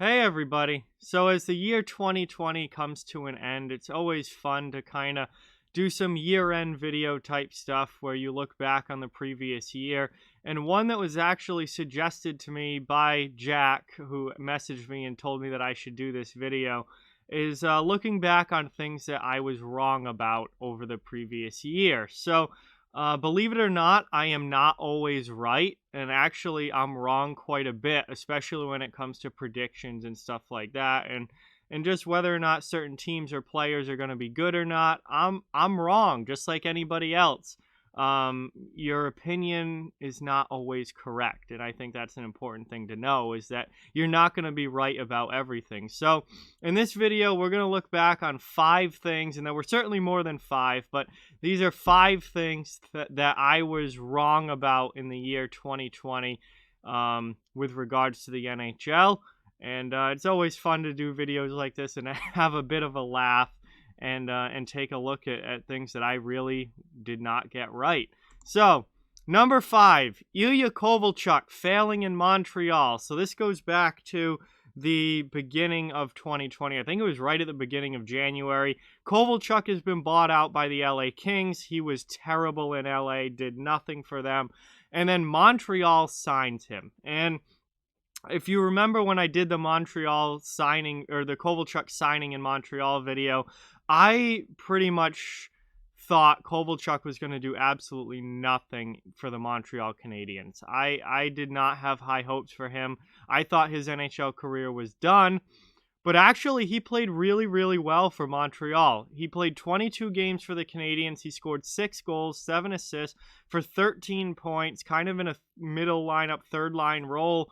Hey everybody. So as the year 2020 comes to an end, it's always fun to kind of do some year-end video type stuff where you look back on the previous year. And one that was actually suggested to me by Jack, who messaged me and told me that I should do this video, is looking back on things that I was wrong about over the previous year. So believe it or not, I am not always right, and actually I'm wrong quite a bit, especially when it comes to predictions and stuff like that, and just whether or not certain teams or players are going to be good or not. I'm wrong, just like anybody else. Your opinion is not always correct, and I think that's an important thing to know, is that you're not going to be right about everything. So in this video, we're going to look back on 5 things, and there were certainly more than 5, but these are 5 things that I was wrong about in the year 2020 with regards to the NHL. And it's always fun to do videos like this and have a bit of a laugh and take a look at things that I really did not get right. So, number 5, Ilya Kovalchuk failing in Montreal. So this goes back to the beginning of 2020. I think it was right at the beginning of January. Kovalchuk has been bought out by the LA Kings. He was terrible in LA, did nothing for them. And then Montreal signed him. And if you remember when I did the Montreal signing, or the Kovalchuk signing in Montreal video, I pretty much thought Kovalchuk was going to do absolutely nothing for the Montreal Canadiens. I did not have high hopes for him. I thought his NHL career was done, but actually he played really, really well for Montreal. He played 22 games for the Canadiens. He scored 6 goals, 7 assists for 13 points, kind of in a middle lineup, third line role,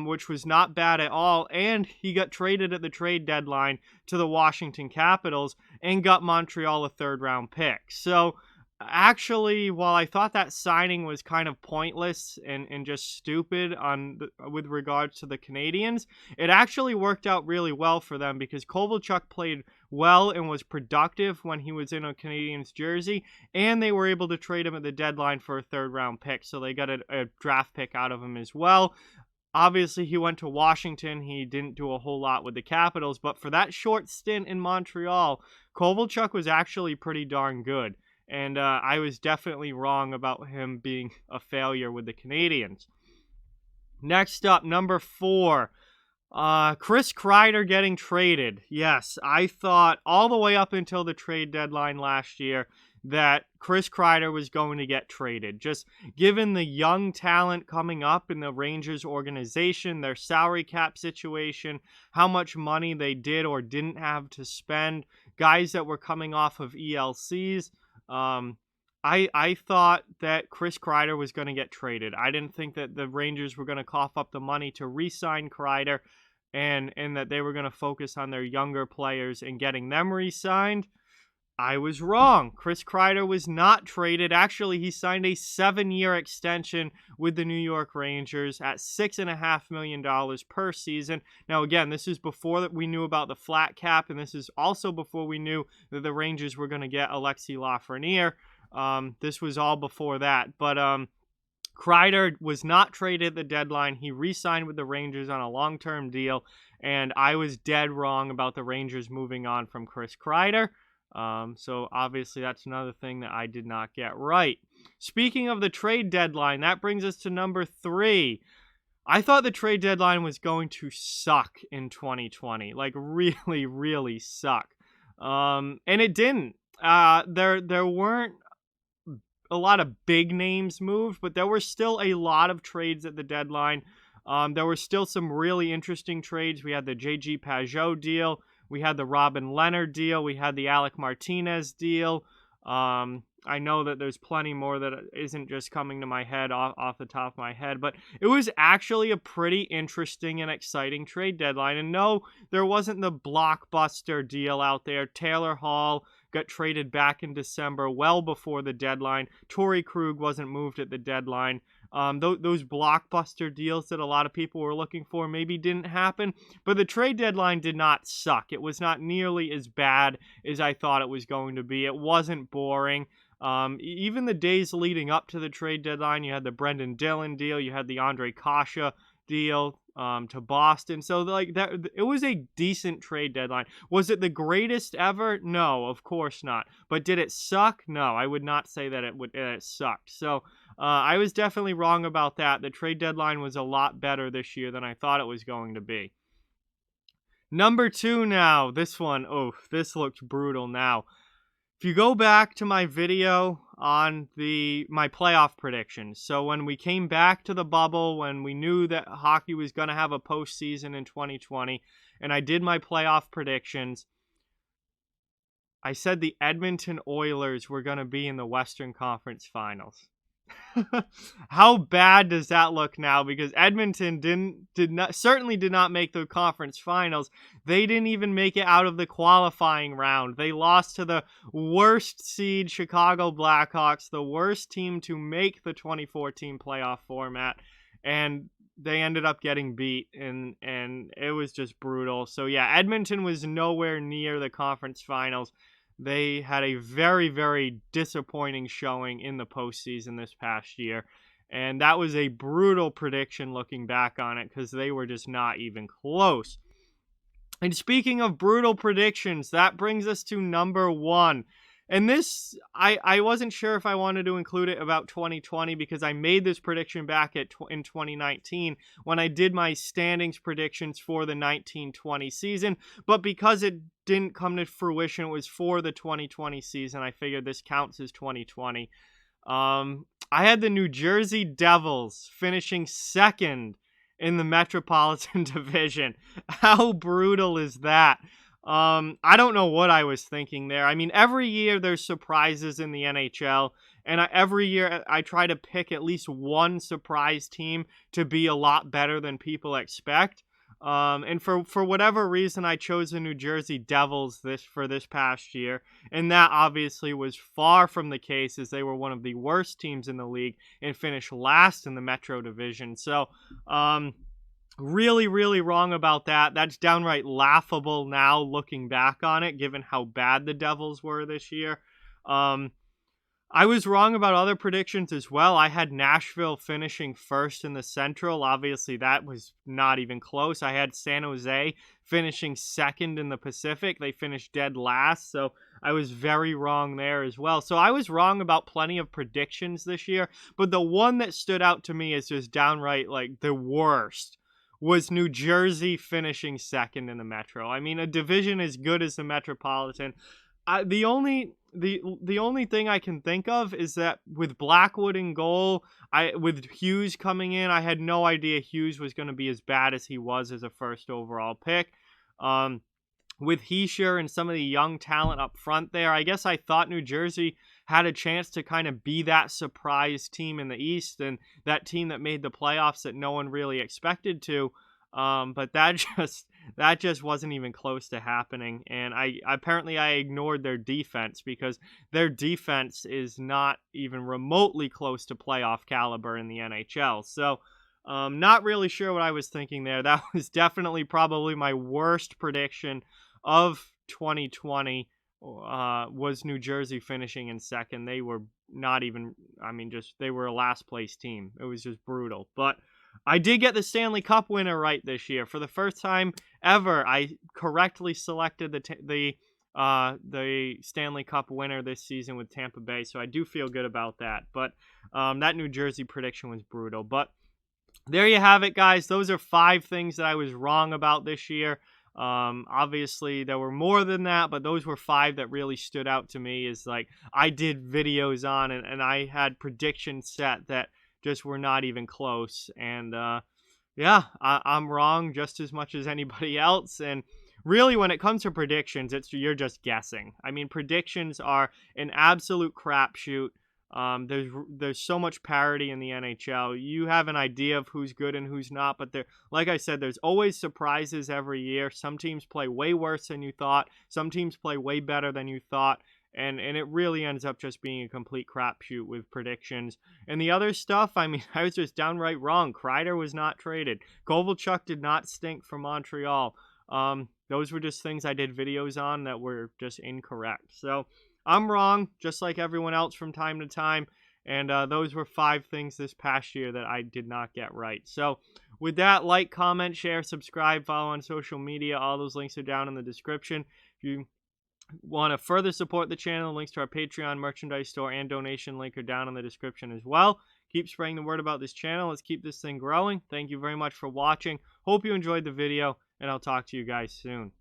which was not bad at all. And he got traded at the trade deadline to the Washington Capitals and got Montreal a 3rd-round pick. So actually, while I thought that signing was kind of pointless and just stupid with regards to the Canadiens, it actually worked out really well for them because Kovalchuk played well and was productive when he was in a Canadiens jersey, and they were able to trade him at the deadline for a 3rd-round pick, so they got a draft pick out of him as well. Obviously, he went to Washington. He didn't do a whole lot with the Capitals, but for that short stint in Montreal, Kovalchuk was actually pretty darn good. And I was definitely wrong about him being a failure with the Canadiens. Next up, number 4, Chris Kreider getting traded. Yes, I thought all the way up until the trade deadline last year that Chris Kreider was going to get traded. Just given the young talent coming up in the Rangers organization, their salary cap situation, how much money they did or didn't have to spend, guys that were coming off of ELCs, I thought that Chris Kreider was going to get traded. I didn't think that the Rangers were going to cough up the money to re-sign Kreider and that they were going to focus on their younger players and getting them re-signed. I was wrong. Chris Kreider was not traded. Actually, he signed a 7-year extension with the New York Rangers at $6.5 million per season. Now, again, this is before that we knew about the flat cap, and this is also before we knew that the Rangers were going to get Alexis Lafreniere. This was all before that. But Kreider was not traded at the deadline. He re-signed with the Rangers on a long-term deal, and I was dead wrong about the Rangers moving on from Chris Kreider. So obviously that's another thing that I did not get right. Speaking of the trade deadline, that brings us to number 3. I thought the trade deadline was going to suck in 2020, like really, really suck. And it didn't. There weren't a lot of big names moved, but there were still a lot of trades at the deadline. There were still some really interesting trades. We had the J.G. Pageau deal. We had the Robin Leonard deal. We had the Alec Martinez deal. I know that there's plenty more that isn't just coming to my head off the top of my head, but it was actually a pretty interesting and exciting trade deadline. And no, there wasn't the blockbuster deal out there. Taylor Hall got traded back in December, well before the deadline. Torrey Krug wasn't moved at the deadline. Those blockbuster deals that a lot of people were looking for maybe didn't happen, but the trade deadline did not suck. It was not nearly as bad as I thought it was going to be. It wasn't boring. Even the days leading up to the trade deadline, you had the Brendan Dillon deal, you had the Andre Kasha deal to Boston. So like that, it was a decent trade deadline. Was it the greatest ever? No, of course not. But did it suck? No, I would not say that it sucked. So I was definitely wrong about that. The trade deadline was a lot better this year than I thought it was going to be. Number 2 now. This one, oh, this looks brutal now. If you go back to my video on my playoff predictions, so when we came back to the bubble, when we knew that hockey was going to have a postseason in 2020, and I did my playoff predictions, I said the Edmonton Oilers were going to be in the Western Conference Finals. How bad does that look now? Because Edmonton certainly did not make the conference finals. They didn't even make it out of the qualifying round. They lost to the worst seed Chicago Blackhawks, the worst team to make the 2014 playoff format, and they ended up getting beat, and it was just brutal. So yeah, Edmonton was nowhere near the conference finals. They had a very, very disappointing showing in the postseason this past year. And that was a brutal prediction looking back on it because they were just not even close. And speaking of brutal predictions, that brings us to number 1. And this, I wasn't sure if I wanted to include it about 2020 because I made this prediction back in 2019 when I did my standings predictions for the 1920 season. But because it didn't come to fruition, it was for the 2020 season, I figured this counts as 2020. I had the New Jersey Devils finishing second in the Metropolitan Division. How brutal is that? I don't know what I was thinking there. I mean, every year there's surprises in the NHL, and every year I try to pick at least one surprise team to be a lot better than people expect. And for whatever reason, I chose the New Jersey Devils for this past year, and that obviously was far from the case, as they were one of the worst teams in the league and finished last in the Metro Division. So, really, really wrong about that. That's downright laughable now looking back on it, given how bad the Devils were this year. I was wrong about other predictions as well. I had Nashville finishing first in the Central. Obviously, that was not even close. I had San Jose finishing second in the Pacific. They finished dead last, so I was very wrong there as well. So I was wrong about plenty of predictions this year, but the one that stood out to me as just downright like the worst was New Jersey finishing second in the Metro. I mean, a division as good as the Metropolitan. The only thing I can think of is that with Blackwood in goal, with Hughes coming in, I had no idea Hughes was going to be as bad as he was as a first overall pick. With Hischier and some of the young talent up front there, I guess I thought New Jersey had a chance to kind of be that surprise team in the East and that team that made the playoffs that no one really expected to. But that just wasn't even close to happening. And I ignored their defense because their defense is not even remotely close to playoff caliber in the NHL. So not really sure what I was thinking there. That was definitely probably my worst prediction of 2020. Was New Jersey finishing in second. They were not even, they were a last place team. It was just brutal. But I did get the Stanley Cup winner right this year. For the first time ever, I correctly selected the Stanley Cup winner this season with Tampa Bay, so I do feel good about that. But that New Jersey prediction was brutal. But there you have it, guys. Those are 5 things that I was wrong about this year. Obviously there were more than that, but those were 5 that really stood out to me is like I did videos on and I had predictions set that just were not even close. And yeah, I'm wrong just as much as anybody else. And really, when it comes to predictions, you're just guessing. I mean, predictions are an absolute crapshoot. There's so much parity in the NHL. You have an idea of who's good and who's not, but like I said, there's always surprises every year. Some teams play way worse than you thought. Some teams play way better than you thought. And it really ends up just being a complete crapshoot with predictions. And the other stuff, I mean, I was just downright wrong. Kreider was not traded. Kovalchuk did not stink from Montreal. Those were just things I did videos on that were just incorrect. So I'm wrong, just like everyone else from time to time. And those were 5 things this past year that I did not get right. So With that, like, comment, share, subscribe, follow on social media. All those links are down in the description. If you want to further support the channel, links to our Patreon, merchandise store, and donation link are down in the description as well. Keep spreading the word about this channel. Let's keep this thing growing. Thank you very much for watching. Hope you enjoyed the video, and I'll talk to you guys soon.